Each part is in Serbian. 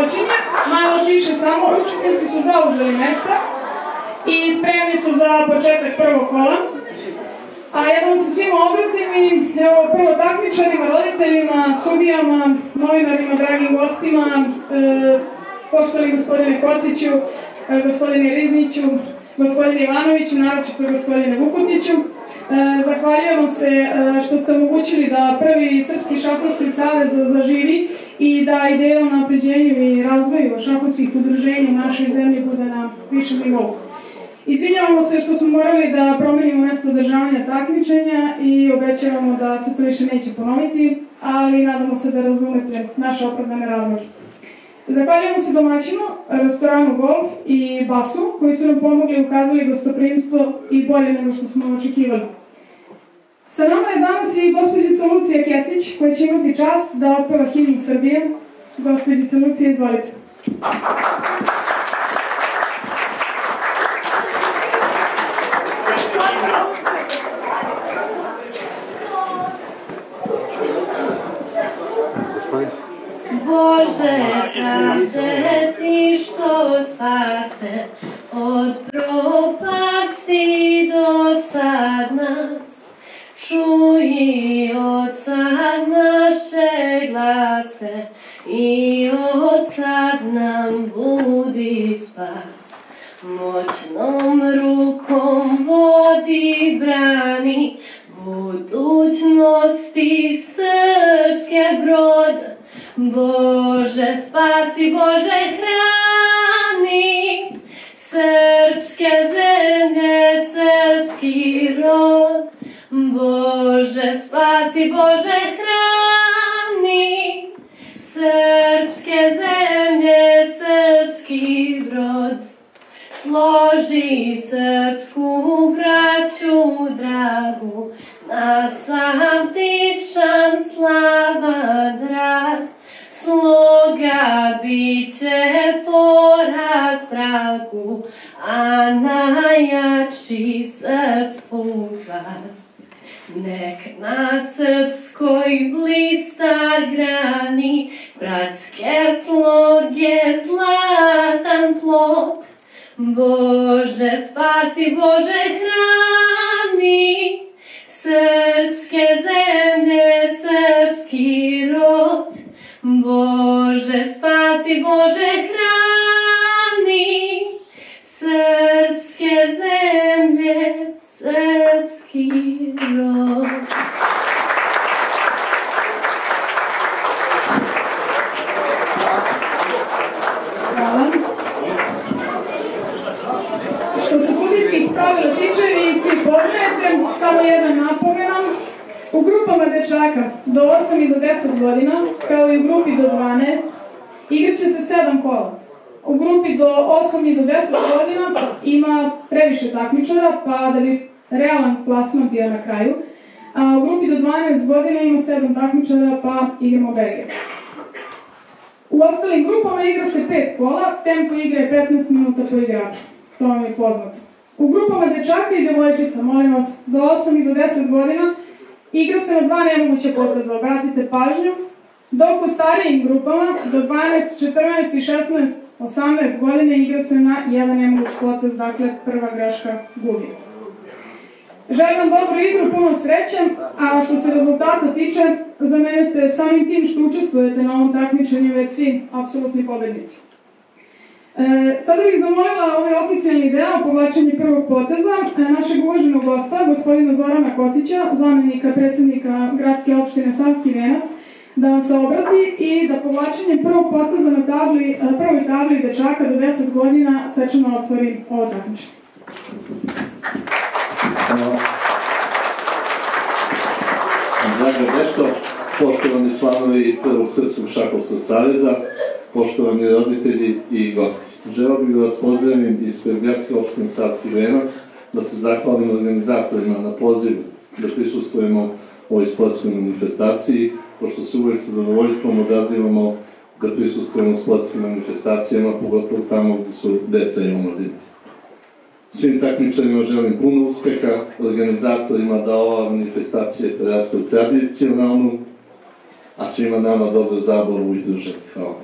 počinje, malo piše samo, učesnici su zauzeli mesta i spremni su za početak prvog kola. A ja vam se svima obratim i prvo takmičarima, roditeljima, sudijama, novinarima, dragim gostima, poštovani gospodine Kociću, gospodine Rizniću, gospodine Ivanoviću, naročito gospodine Vukutiću. Zahvaljujemo se što ste omogućili da prvi Srpski šahovski savez zaživi i da ideja o napređenju i razvoju šahovskih udruženja u našoj zemlji bude na višem nivou. Izvinjavamo se što smo morali da promenimo mesto održavanja takmičenja i obećavamo da se to više neće ponoviti, ali nadamo se da razumete naše opravdane razloge. Zahvaljujemo se domaćinu, restoranu Golf i Basu, koji su nam pomogli i ukazali gostoprimstvo i bolje nego što smo očekivali. Sa nama je danas i gospođica Lucija Kecić, koja će imati čast da otpeva himnu Srbije. Gospođica Lucija, izvolite. Bože, pravde ti što spase od propasti do sad nas, čuj od sad naše glase i od sad nam budi spas. Moćnom rukom vodi brani budućnosti srpske brod. Bože spasi, Bože hrani srpske zemlje, srpski rod. Bože spasi, Bože hrani srpske zemlje, srpski brod. Složi srpsku braću dragu, na sam tičan slava drag. Sloga biće poraz pragu, a najjači srpstvu glas. Nek na srpskoj blista grani bratske sloge zlatan plot. Bože spasi, Bože hrani srpske zemlje, srpski rod. Bože spasi, Bože hrani srpske zemlje, srpski rod. Hvala. Što se sudijskih pravila tiče, vi svi poznajete, samo jedan napomena. U grupama dečaka do 8 i do 10 godina, kao i u grupi do 12, igraće se 7 kola. U grupi do 8 i do 10 godina ima previše takmičara, pa da bi realan plasman bio na kraju. A u grupi do 12 godina ima 7 takmičara, pa igramo berge. U ostalim grupama igra se 5 kola, tempo igre je 15 minuta po igraču. To vam je poznato. U grupama dečaka i devojčica, molim vas, do 8 i do 10 godina, igra se na 2 nemoguće poteza, obratite pažnju, dok u starijim grupama do 12, 14 i 16, 18 godine igra se na 1 nemoguć potez, dakle prva greška gubi. Želim vam dobru igru, puno sreće, a što se rezultata tiče, za mene ste samim tim što učestvujete na ovom takmičenju već svi apsolutni pobednici. Sada bih zamolila ovaj oficijalni deo, povlačenje prvog poteza, našeg uvaženog gosta, gospodina Zorana Kocića, zamenika predsjednika gradske opštine Savski Venac, da vam se obrati i da povlačenjem prvog poteza na prvoj tabli dečaka do 10 godina svečano otvori ovo takmičenje. Draga deco, poštovani članovi Prvog Srpskog šahovskog saveza, poštovani roditelji i gosti. Želeo bih da vas pozdravim ispred gradske opštine Savski Venac, da se zahvalim organizatorima na pozivu da prisustvujemo ovoj sportskoj manifestaciji, pošto se uvek sa zadovoljstvom odazivamo da prisustvujemo sportskim manifestacijama, pogotovo tamo gde su deca i omladina. Svim takmičarima želim puno uspeha, organizatorima da ova manifestacija preraste u tradicionalnu, a svima nama dobru zabavu i druženje. Hvala.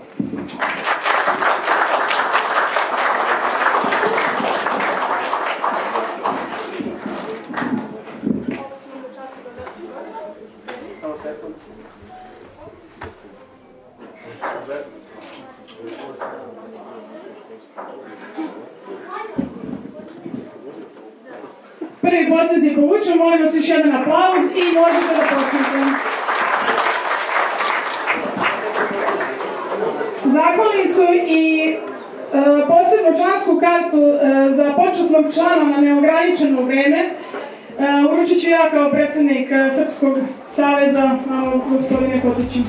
Prvi potez je povučen, molim vas još jedan aplauz i možete da počnete. Zahvalnicu i posebnu člansku kartu za počasnog člana na neograničeno vreme uručit ću ja kao predsednik Srpskog saveza, gospodine Kotiću.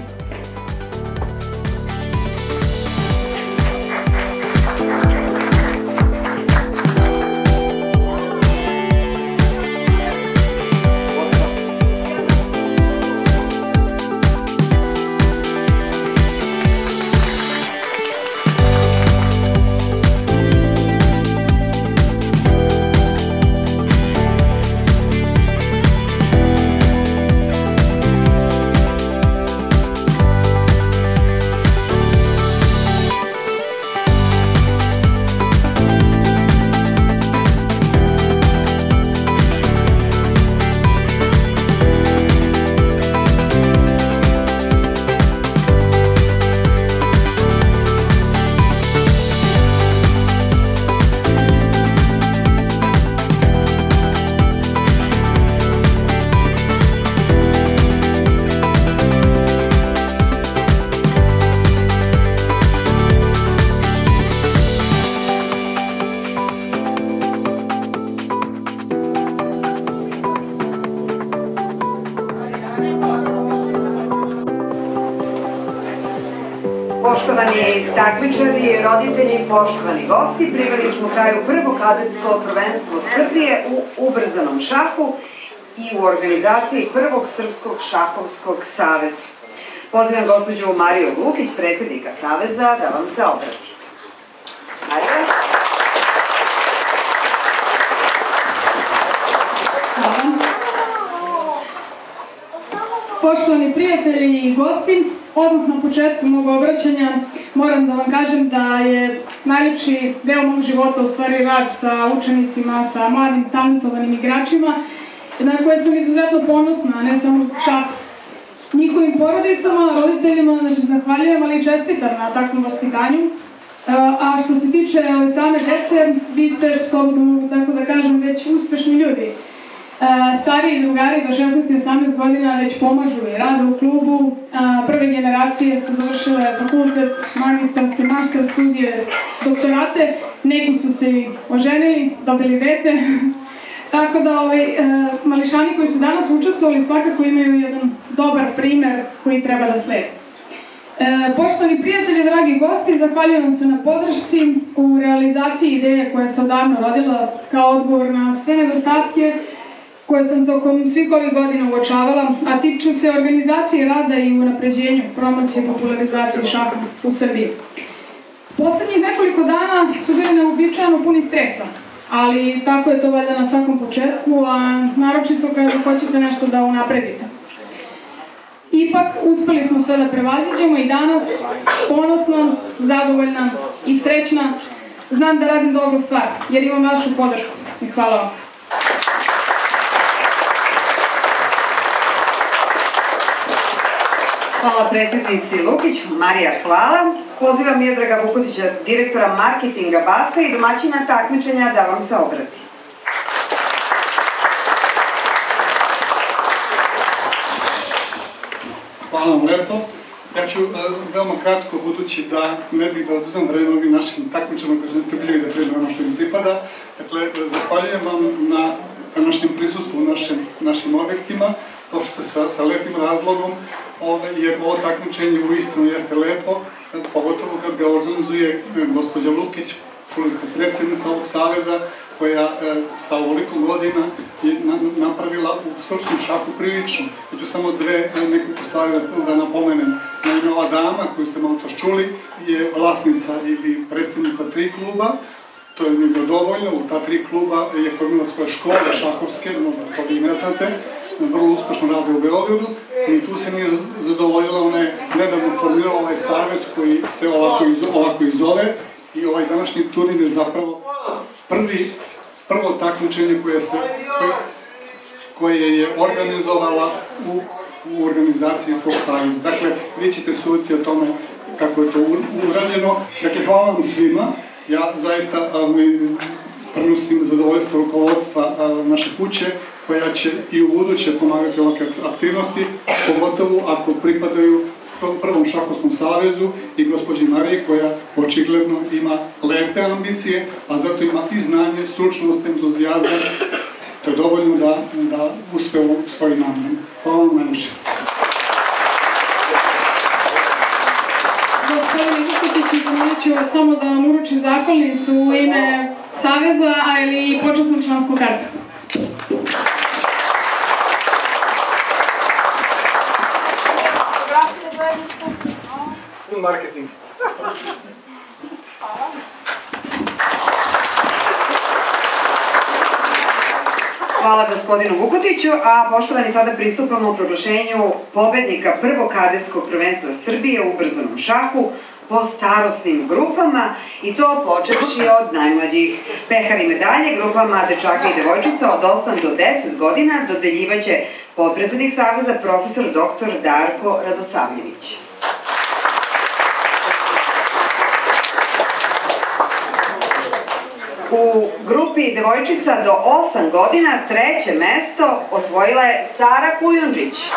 Poštovani takmičari, roditelji, poštovani gosti, priveli smo kraju prvo kadetsko prvenstvo Srbije u ubrzanom šahu i u organizaciji Prvog Srpskog šahovskog saveza. Pozivam gospođu Mariju Lukić, predsjednika saveza, da vam se obrati. Marija. Poštovani prijatelji i gosti, odmah na početku mog obraćanja moram da vam kažem da je najljepši deo mog života u stvari rad sa učenicima, sa mladim talentovanim igračima, na koje sam izuzetno ponosna, a ne samo šah. Njihovim porodicama, roditeljima, znači zahvaljujem, ali i čestitam na takvom vaspitanju. A što se tiče same dece, vi ste, slobodno mogu tako da kažem, već uspešni ljudi. Stariji drugari do 16 i 18 godina već pomažu i rade u klubu. Prve generacije su završile fakultet, magistarske, master studije, doktorate. Neki su se i oženili, dobili dete. Tako da mališani koji su danas učestvovali svakako imaju jedan dobar primer koji treba da sledi. Poštovani prijatelji, dragi gosti, zahvaljujem vam se na podršci u realizaciji ideje koja se odavno rodila kao odgovor na sve nedostatke koje sam tokom svih ovih godina uočavala, a tiču se organizacije rada i unapređenju, promocije i popularizacije šaha u Srbiji. Poslednjih nekoliko dana su bili neuobičajeno puni stresa, ali tako je to valjda na svakom početku, a naročito kada hoćete nešto da unapredite. Ipak, uspeli smo sve da prevaziđemo i danas, ponosna, zadovoljna i srećna, znam da radim dobru stvar, jer imam vašu podršku. I hvala vam. Hvala predsjednici Lukić. Marija, hvala. Pozivam Miodraga Vukotića, direktora marketinga BAS-a i domaćina takmičenja, da vam se obrati. Hvala vam lepo. Ja ću veoma kratko, budući da ne bih da oduzmem vreme ovim našim takmičarima koji su nestrpljivi da prime ono što im pripada. Dakle, zahvaljujem vam na današnjem prisustvu u našim objektima, došli sa lepim razlogom, jer ovo takmičenje uistinu jeste lepo, pogotovo kad ga organizuje gospođa Lukić, čuli ste predsjednica ovog saveza, koja sa ovoliko godina je napravila u srpskom šahu prilično. Ja ću samo nekoliko stvari da napomenem. Naime, ova dama koju ste malo čas čuli je vlasnica ili predsjednica 3 kluba. To je njega dovoljno, u ta 3 kluba je formila svoje škole šahovske, možda to vi ne znate, vrlo uspešno rade u Beogradu, i tu se nije zadovoljila, ona je nedavno formirala ovaj savez koji se ovako i zove, i ovaj današnji turnir je zapravo prvo takmičenje koje je organizovala u organizaciji svog saveza. Dakle, vi ćete suditi o tome kako je to urađeno. Dakle, hvala vam svima. Ja zaista prenosim zadovoljstvo rukovodstva naše kuće, koja će i u buduće pomagati ovakve aktivnosti, pogotovo ako pripadaju Prvom šahovskom savezu i gospođi Mariji, koja očigledno ima lepe ambicije, a zato ima i znanje, stručnost, entuzijazam. To je dovoljno da uspe u svojim namjerama. Hvala vam najviše. Gospodine Vukotiću, pomoći ću vas samo da vam uručim zahvalnicu u ime Saveza, ali i počasnu člansku kartu. Marketing. Hvala gospodinu Vukotiću, a poštovani sada pristupamo u proglašenju pobednika prvog kadetskog prvenstva Srbije u ubrzanom šahu po starosnim grupama i to počevši od najmlađih. Pehar i medalje grupama dečaka i devojčica od 8 do 10 godina dodeljivaće potpredsednik Saveza profesor dr. Darko Radosavljević. U grupi devojčica do 8 godina treće mesto osvojila je Sara Kujundžić.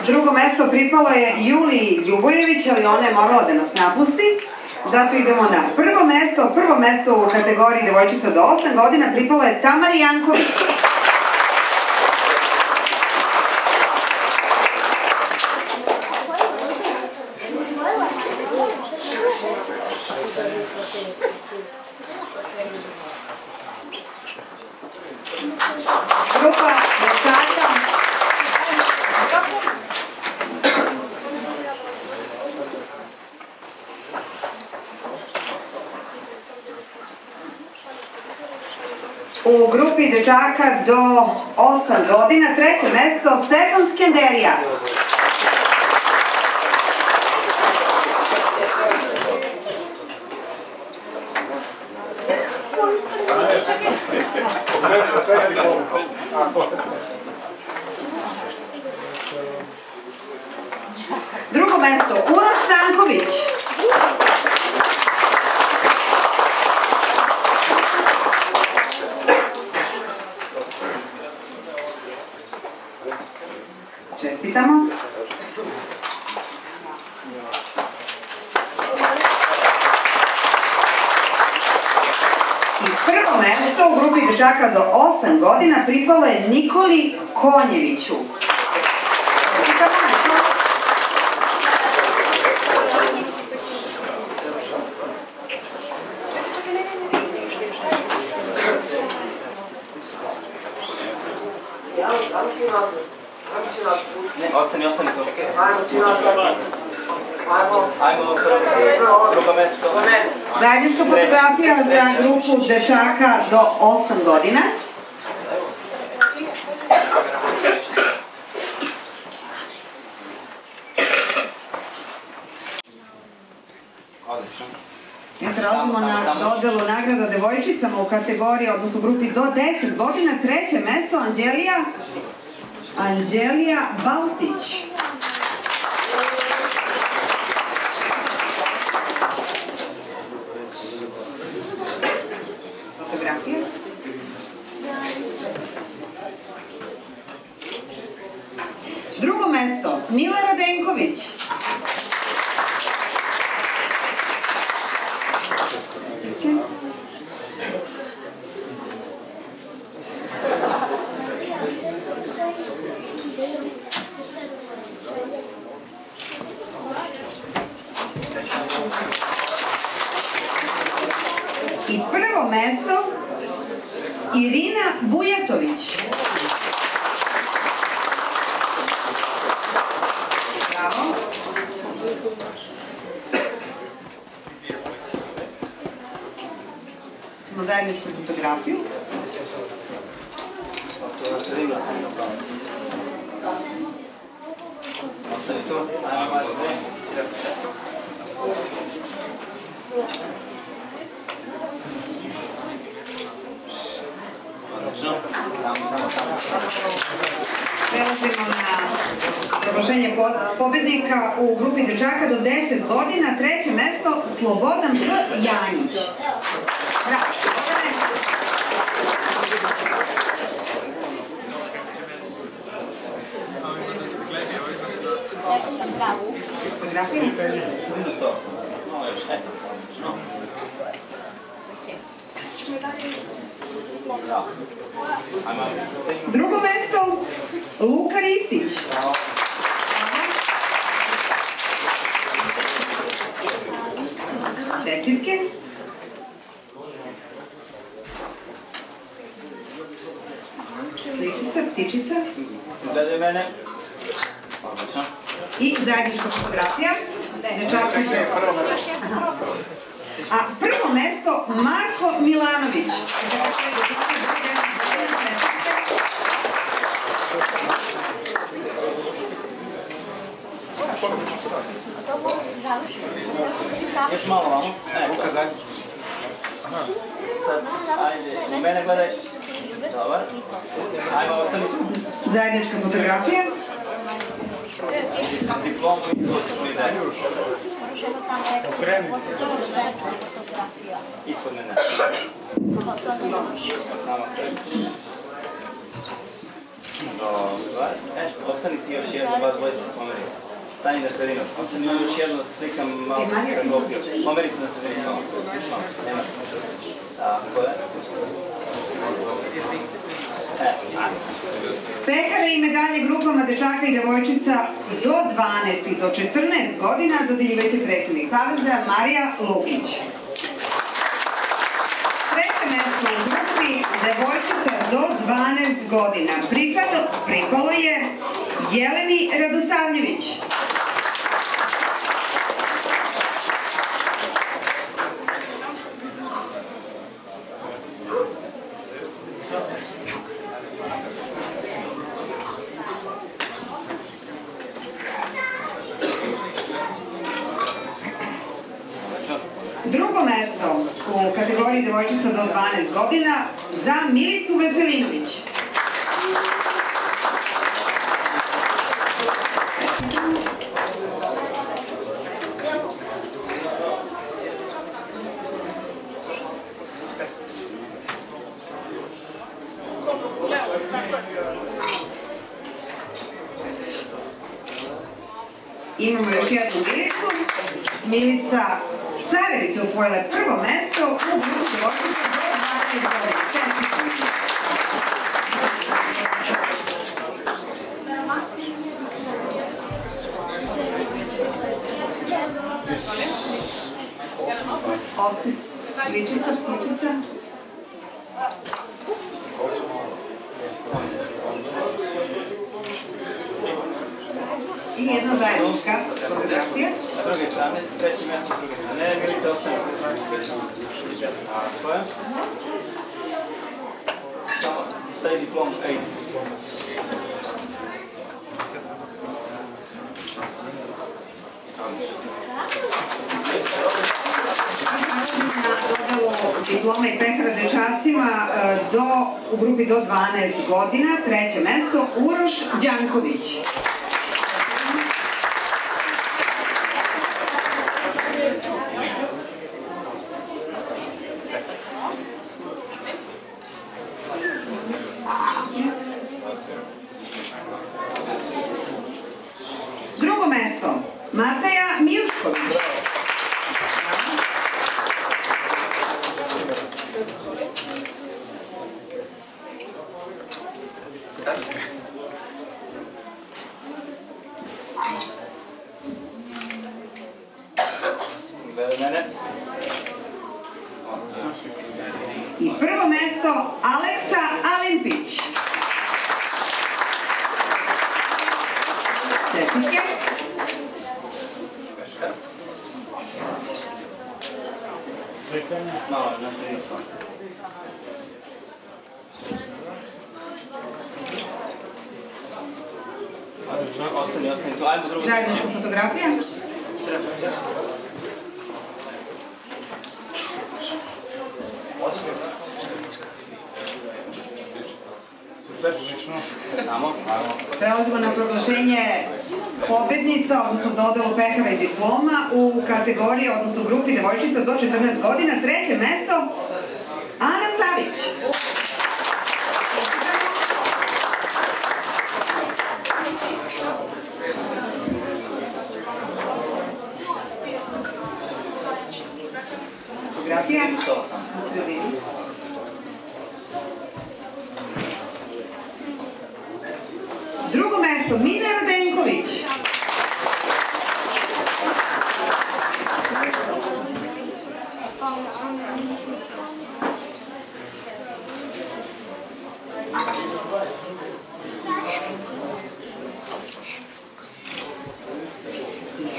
Drugo mesto pripalo je Juliji Ljubojević, ali ona je morala da nas napusti. Zato idemo na prvo mesto. Prvo mesto u kategoriji devojčica do 8 godina pripalo je Tamari Janković. Grupa dečaka u grupi dečaka do 8 godina treće mesto Stefan Skenderija. Drugo mesto Uroš Stanković. Čestitamo. I prvo mesto u grupi dečaka do 8 godina pripalo je Nikoli Konjeviću. Ostani to. Ajmo drugo mesto. Zajednička fotografija za grupu dečaka do 8 godina. Prelazimo na dodelu nagrada devojčicama u kategoriji, odnosno grupi do 10 godina. Treće mesto Anđelija Baltić. Fotografija. Drugo mesto Mila Radenković. I prvo mesto Irina Bujatović. Bravo. Imamo zajedničku fotografiju. Na sredinu. Ostani tu. Ajmo malo dve. Sredno često. Odlično. Prelazimo na proglašenje pobednika u grupi dečaka do 10 godina. Treće mesto Slobodan P. Janjić. Bravo. Fotografija? Sredinu sto. Malo još. Eto. Odlično. Bravo. Ajmo. Drugo mesto Luka Ristić. Čestitke. Ptičica. Gledaj mene. Odlično. I zajednička fotografija. A prvo mesto Marko Milanović. Još malo vamo. Sad, ajde, u mene gledaj. Dobar. Ajmo, ostani tu. Zajednička fotografija. Diplom izvod koji daje. Okreni. Ispod mene. Samo se. Dobar. Ostani ti još jedno, vas dvojice se pomeri. Stani na sredinu. Ostani još jedno da te slikam malo kako gopio. Pomeri se na sredinu. Nemaš se. Tako je. Pekare i medalje grupama dečaka i devojčica do 12 i do 14 godina dodeljivaće predsjednik Saveza Marija Lukić. Treće mesto u grupi devojčica do 12 godina pripalo je Jeleni Radosavljević. Drugo mesto u kategoriji devojčica do 12 godina za Milicu Veselinović. Imamo još jednu Milicu. Milica Carević osvojila je prvo mesto u grupi devojčica do 12 godina. Ptičica. I jedna zajednička fotografija. Na druge strane, treće mjesto s druge strane. Milica ostane. Tako je. Samo stavi diplom A ispod. Na dodelu diploma i pekara dečacima u grupi do 12 godina. Treće mesto Uroš Đanković. Drugo mesto Mateja Mijušković. I prvo mesto Aleksa Alimpić. Čestitke. Malo na sredinu. Ostani tu, ajmo drugo. Zajednička fotografija. Prelazimo na proglašenje pobednica, odnosno dodelu pehara i diploma u kategoriji, odnosno grupi devojčica do 14 godina. Treće mesto, Ana Savić. Fotografija na sredini. Drugo mesto, Mina Radenković.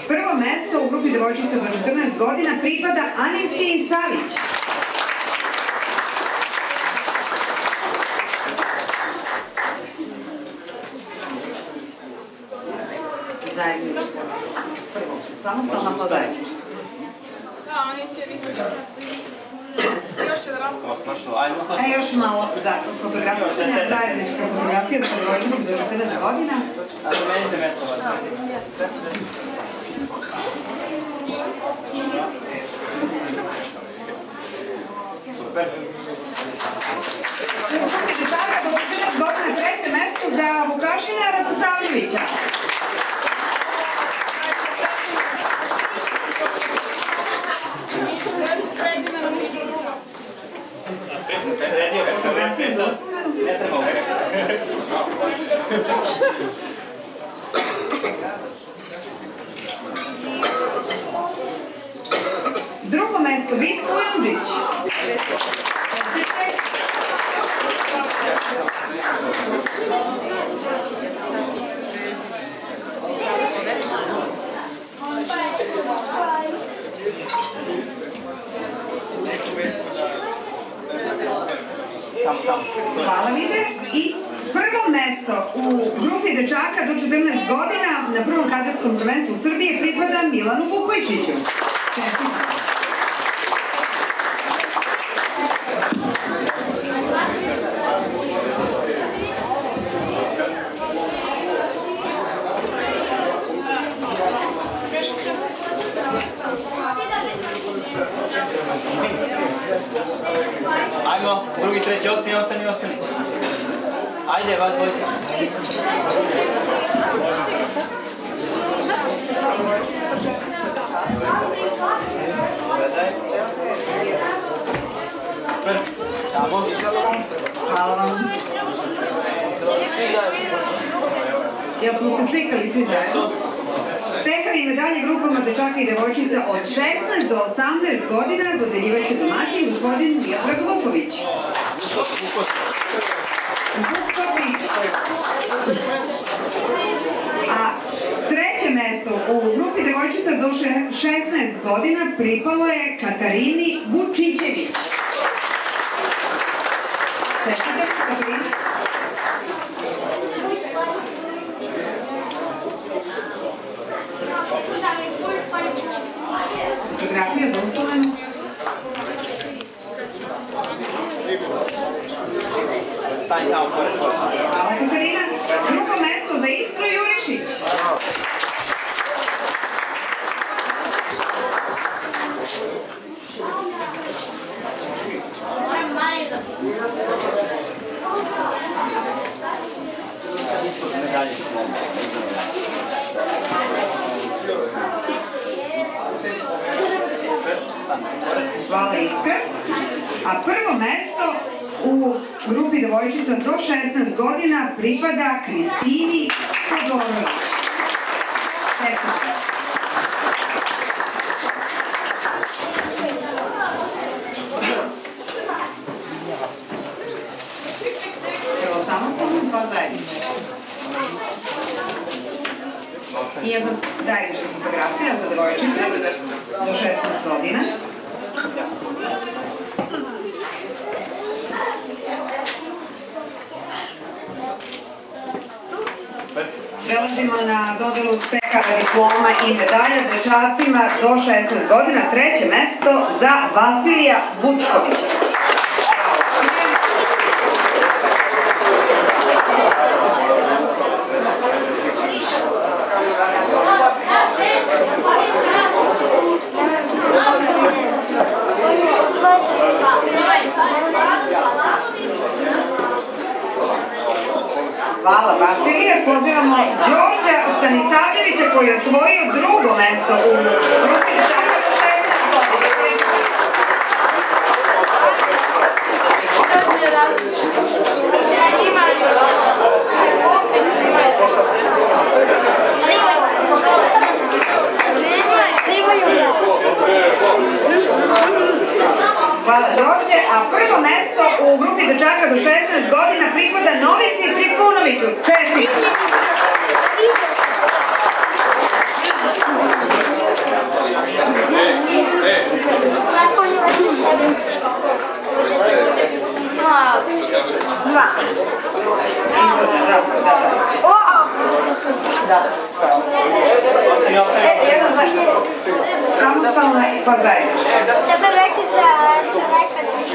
Prvo mesto u grupi devojčica do 14 godina pripada Anisi Savić. Zajednička. Prvo, samostalna pa zajednička. Da, Anisi je visoka. Još će da raste. Još malo za fotografija, zajednička fotografija za devojčice do 14 godina. Zamenite mesto vas. Super. U grupi dečaka do 14 godina treće mesto za Vukašina Radosavljevića. Prezimena ništa drugo. Sredio ga, ne treba uvek. Drugo mesto, Vid Kujundžić. Hvala Vide. I prvo mesto u grupi dečaka do 14 godina na prvom kadetskom prvenstvu Srbije pripada Milanu Vukojčiću. Ajmo, drugi, treći, ostani. Ajde, vas dvojica. Hvala vam. Jel smo se slikali svi zajedno? Pehari i medalje grupama dečaka i devojčica od 16 do 18 godina dodeljivaće domaćin gospodin Miodrag Vuković. A treće mesto u grupi devojčica do 16 godina pripalo je Katarini Vučićević. Čestitam, Katarina. Fotografija za uspomenu. Hvala Katarina. Drugo mesto za Iskru Jurišić. Hvala Iskra. A prvo mesto u grupi devojčica do 16 godina pripada Kristini Todorović. Prvo samostalno, dva zajednička. I jedna zajednička fotografija za devojčice do 16 godina. Prelazimo na dodelu pekara diploma i medalja dečacima do 16 godina. Treće mesto za Vasilija Vučkovića. Hvala Vasilije. Pozivamo Đorđa Stanisavljevića koji je osvojio drugo mesto u grupi dečaka do 16 godina. Hvala Đorđe, a prvo mesto u grupi dečaka do 16 godina pripada Novici Trifunoviću. Čestitam! Jedan zajedno. Samostalno pa zajednički. Tebe reći za čoveka nešto.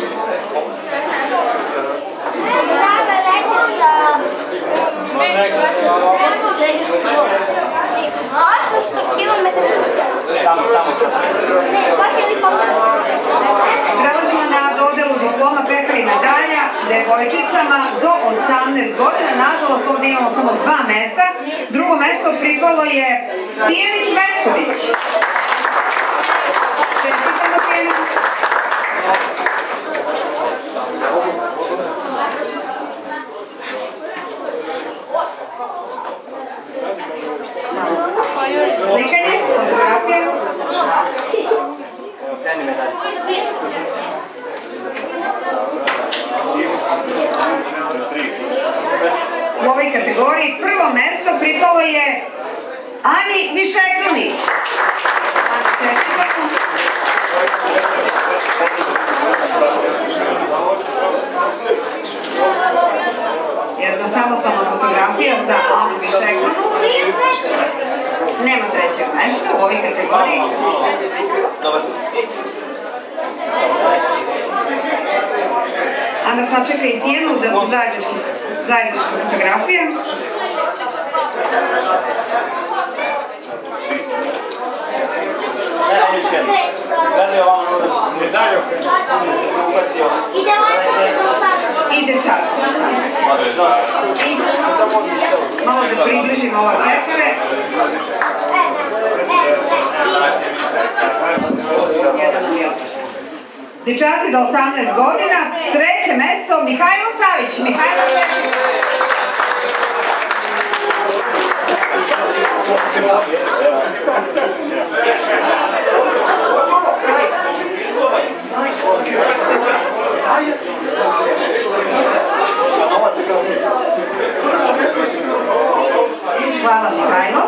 Treba reći za srednju školu. 800 km. Prelazimo na dodelu diploma pekara i medalja devojčicama do 18 godina. Nažalost, ovdje imamo samo 2 mesta. Drugo mesto pripalo je Tijeni Cvetković. Čestitamo Tijeni. Slikanje, fotografija. U ovoj kategoriji prvo mesto pripalo je Ani Višekruni. Jedna samostalna fotografija za Anu Višekrunu. Nema trećeg mesta u ovoj kategoriji. Ana sačeka i Tijenu da su zajedničke fotografije. I dečaci. Malo da približimo ove pekare. Dečaci do 18 godina, treće mesto Mihajlo Savić. Mihajlo Savić. Hvala Mihajlo.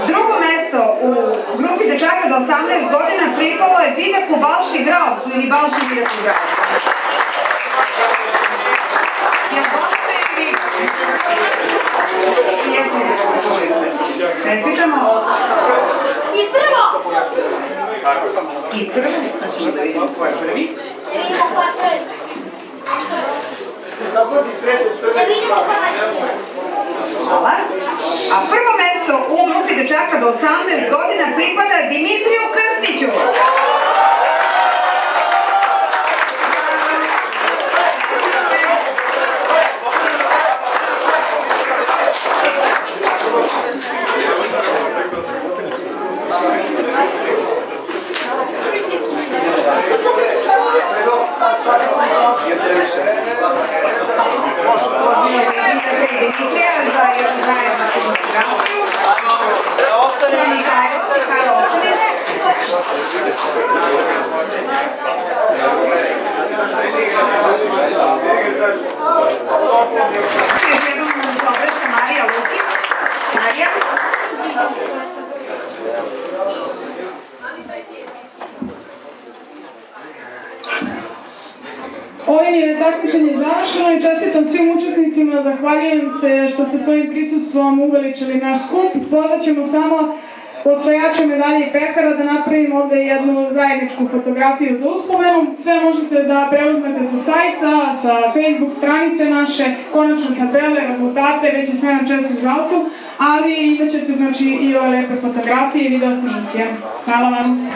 Drugo mesto u grupi dečaka do 18 godina pripalo je Vidaku Balši Gravcu ili Balši Vidaku Gravcu. Čestitamo. I prvo! I prvo, sad ćemo da vidimo ko je prvi. Hvala. A prvo mesto u grupi dečaka do 18 godina pripada Dimitriju Krstiću. Dimitrija za jednu zajedničku fotografiju. Sa Mihajlo Ostanin. Još jednom nam se obraća Marija Lukić. Marija. Ovim je takmičenje završeno i čestitam svim učesnicima učesnicima, zahvaljujem se što ste svojim prisustvom uveličili naš skup. Pozvat ćemo samo osvajače medalje i pehara da napravimo ovde jednu zajedničku fotografiju za uspomenu. Sve možete da preuzmete sa sajta, sa Facebook stranice naše, konačne tabele, rezultate, već je sve na Chess Resultu, ali imat ćete znači i ove lepe fotografije i video snimke. Hvala vam!